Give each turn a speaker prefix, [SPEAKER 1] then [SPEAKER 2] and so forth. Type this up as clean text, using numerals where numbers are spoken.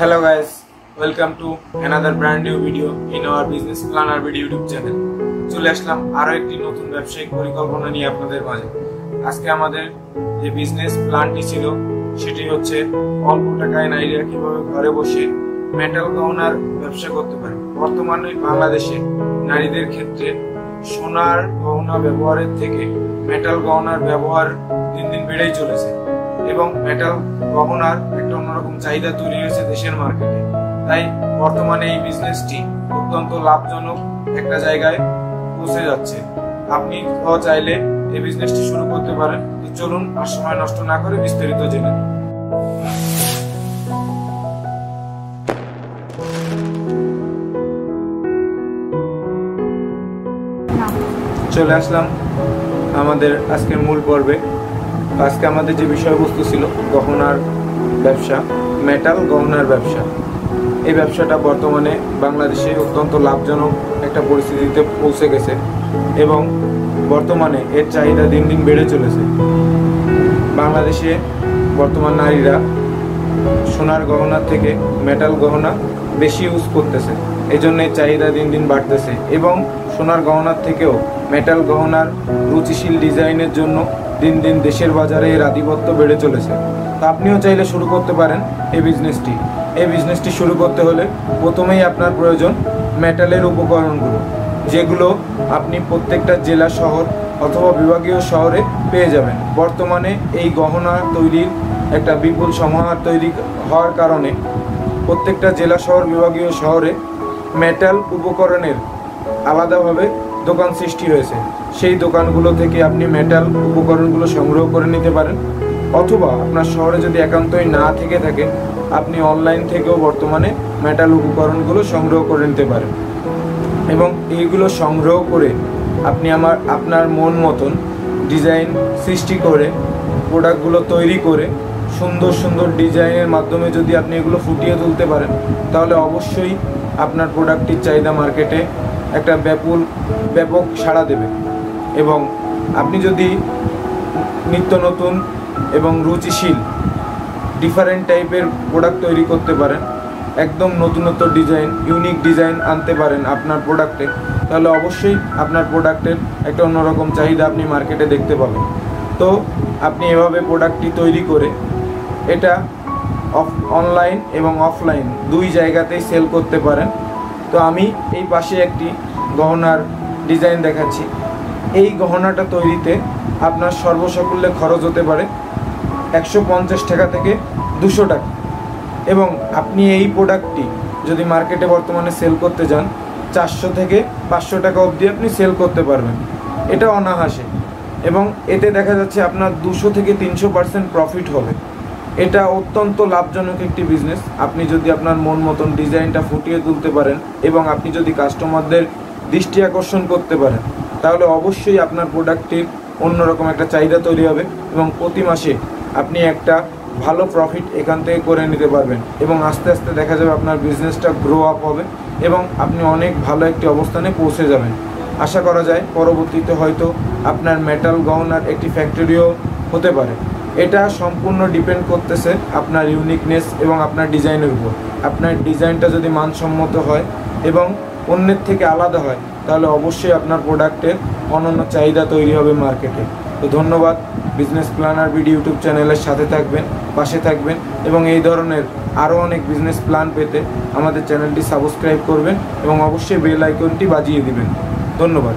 [SPEAKER 1] Hello guys, welcome to another brand new video in our business planner video YouTube channel. চলে আসলাম আরো একটি নতুন ব্যবসায়িক পরিকল্পনা নিয়ে আপনাদের মাঝে। আজকে আমাদের যে বিজনেস প্ল্যানটি ছিল সেটি হচ্ছে অল্প টাকায় নারীরা কিভাবে ঘরে বসে মেটাল গহনার ব্যবসা করতে পারে। বর্তমানে বাংলাদেশে নারীদের ক্ষেত্রে সোনার গহনা ব্যবহারের থেকে মেটাল গহনার ব্যবহার দিন দিন বেড়েই চলেছে এবং মেটাল গহনার একটা অন্যরকম চাহিদা তৈরি হয়েছে দেশের মার্কেটে। তাই বর্তমানে এই বিজনেসটি অত্যন্ত লাভজনক একটা জায়গায় পৌঁছে যাচ্ছে। আপনি চাইলে এই বিজনেসটি শুরু করতে পারেন। চলুন আর সময় নষ্ট না করে বিস্তারিত জেনে নিই। চলে আসলাম আমাদের আজকের মূল পর্বে। আজকে আমাদের যে বিষয়বস্তু ছিল গহনার ব্যবসা, মেটাল গহনার ব্যবসা। এই ব্যবসাটা বর্তমানে বাংলাদেশে অত্যন্ত লাভজনক একটা পরিস্থিতিতে পৌঁছে গেছে এবং বর্তমানে এর চাহিদা দিন দিন বেড়ে চলেছে। বাংলাদেশে বর্তমান নারীরা সোনার গহনার থেকে মেটাল গহনা বেশি ইউজ করতেছে, এই জন্য এর চাহিদা দিন দিন বাড়তেছে এবং সোনার গহনার থেকেও মেটাল গহনার রুচিশীল ডিজাইনের জন্য দিন দিন দেশের বাজারে এর আধিপত্য বেড়ে চলেছে। তা আপনিও চাইলে শুরু করতে পারেন এই বিজনেসটি। এই বিজনেসটি শুরু করতে হলে প্রথমেই আপনার প্রয়োজন মেটালের উপকরণগুলো, যেগুলো আপনি প্রত্যেকটা জেলা শহর অথবা বিভাগীয় শহরে পেয়ে যাবেন। বর্তমানে এই গহনা তৈরির একটা বিপুল সমাহার তৈরি হওয়ার কারণে প্রত্যেকটা জেলা শহর বিভাগীয় শহরে মেটাল উপকরণের আলাদাভাবে দোকান সৃষ্টি হয়েছে। সেই দোকানগুলো থেকে আপনি মেটাল উপকরণগুলো সংগ্রহ করে নিতে পারেন, অথবা আপনার শহরে যদি একান্তই না থেকে থাকে আপনি অনলাইন থেকেও বর্তমানে মেটাল উপকরণগুলো সংগ্রহ করে নিতে পারেন এবং এইগুলো সংগ্রহ করে আপনি আপনার মন মতন ডিজাইন সৃষ্টি করে প্রোডাক্টগুলো তৈরি করে সুন্দর সুন্দর ডিজাইনের মাধ্যমে যদি আপনি এগুলো ফুটিয়ে তুলতে পারেন তাহলে অবশ্যই আপনার প্রোডাক্টটির চাহিদা মার্কেটে একটা ব্যাপক সাড়া দেবে। এবং আপনি যদি নিত্য নতুন এবং রুচিশীল ডিফারেন্ট টাইপের প্রোডাক্ট তৈরি করতে পারেন, একদম নতুনত্ব ডিজাইন, ইউনিক ডিজাইন আনতে পারেন আপনার প্রোডাক্টে, তাহলে অবশ্যই আপনার প্রোডাক্টের একটা অন্যরকম চাহিদা আপনি মার্কেটে দেখতে পাবেন। তো আপনি এভাবে প্রোডাক্টটি তৈরি করে এটা অনলাইন এবং অফলাইন দুই জায়গাতেই সেল করতে পারেন। তো আমি এই পাশে একটি গহনার ডিজাইন দেখাচ্ছি। এই গহনাটা তৈরিতে আপনার সর্বসাকুল্যে খরচ হতে পারে 150 টাকা থেকে 200 টাকা এবং আপনি এই প্রোডাক্টটি যদি মার্কেটে বর্তমানে সেল করতে যান 400 থেকে 500 টাকা অবধি আপনি সেল করতে পারবেন। এটা অনায়াসে এবং এতে দেখা যাচ্ছে আপনার 200 থেকে 300% প্রফিট হবে। এটা অত্যন্ত লাভজনক একটি বিজনেস। আপনি যদি আপনার মন মতন ডিজাইনটা ফুটিয়ে তুলতে পারেন এবং আপনি যদি কাস্টমারদের দৃষ্টি আকর্ষণ করতে পারেন তাহলে অবশ্যই আপনার প্রোডাক্টটির অন্যরকম একটা চাহিদা তৈরি হবে এবং প্রতি মাসে আপনি একটা ভালো প্রফিট এখান থেকে করে নিতে পারবেন এবং আস্তে আস্তে দেখা যাবে আপনার বিজনেসটা গ্রো আপ হবে এবং আপনি অনেক ভালো একটি অবস্থানে পৌঁছে যাবেন। আশা করা যায় পরবর্তীতে হয়তো আপনার মেটাল গহনার একটি ফ্যাক্টরিও হতে পারে। এটা সম্পূর্ণ ডিপেন্ড করতেছে আপনার ইউনিকনেস এবং আপনার ডিজাইনের উপর। আপনার ডিজাইনটা যদি মানসম্মত হয় এবং অন্যের থেকে আলাদা হয় তাহলে অবশ্যই আপনার প্রোডাক্টের অনন্য চাহিদা তৈরি হবে মার্কেটে। তো ধন্যবাদ। বিজনেস প্ল্যানার ভিডিও ইউটিউব চ্যানেলের সাথে থাকবেন, পাশে থাকবেন এবং এই ধরনের আরও অনেক বিজনেস প্ল্যান পেতে আমাদের চ্যানেলটি সাবস্ক্রাইব করবেন এবং অবশ্যই বেল আইকনটি বাজিয়ে দিবেন। ধন্যবাদ।